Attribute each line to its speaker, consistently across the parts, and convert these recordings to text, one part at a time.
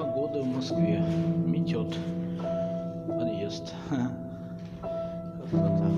Speaker 1: Погода в Москве. Метет. Подъезд. Как-то так.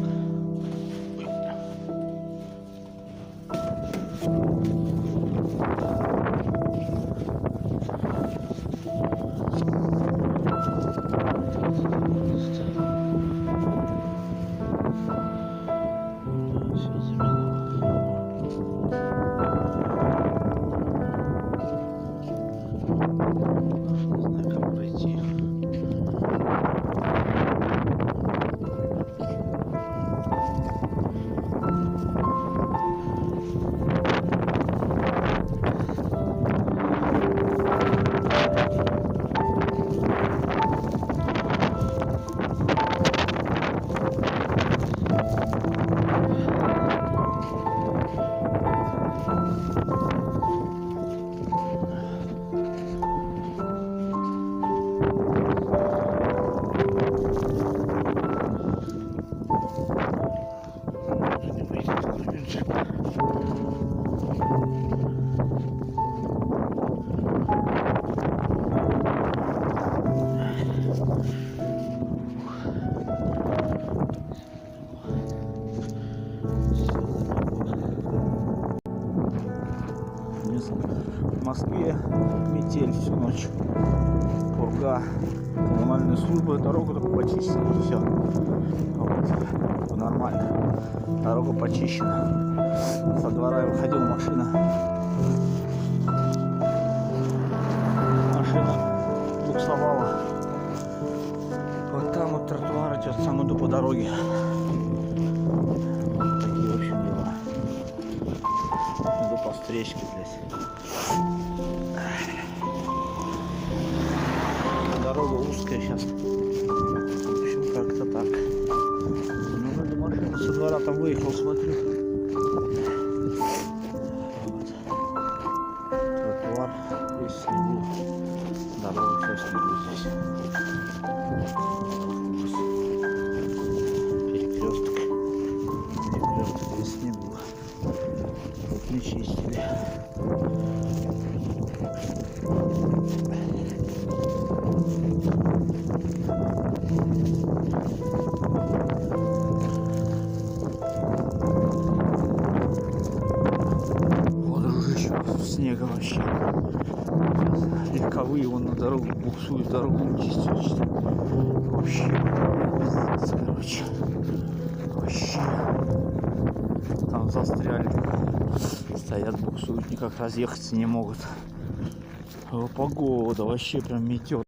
Speaker 1: В Москве метель всю ночь, пурга, коммунальная служба, дорогу только почистили, все, вот, нормально, дорога почищена, со двора выходила машина буксовала, вот там вот тротуар идет, сам иду по дороге, вот такие в общем дела, иду по встречке, блядь. Дорога узкая сейчас. В общем, как-то так. Ну, вроде машина со двора там выехал, смотрю. Вот. Тротуар, здесь снегу. Дорога, все снегу здесь. Перекресток. Перекресток без снегу. Тут не чистили. Снега вообще. Сейчас легковые вон на дорогу буксуют, дорогу не чистят. Вообще пиздец, короче. Вообще. Там застряли. Стоят, буксуют, никак разъехаться не могут. Погода вообще прям метет.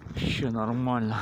Speaker 1: Вообще нормально.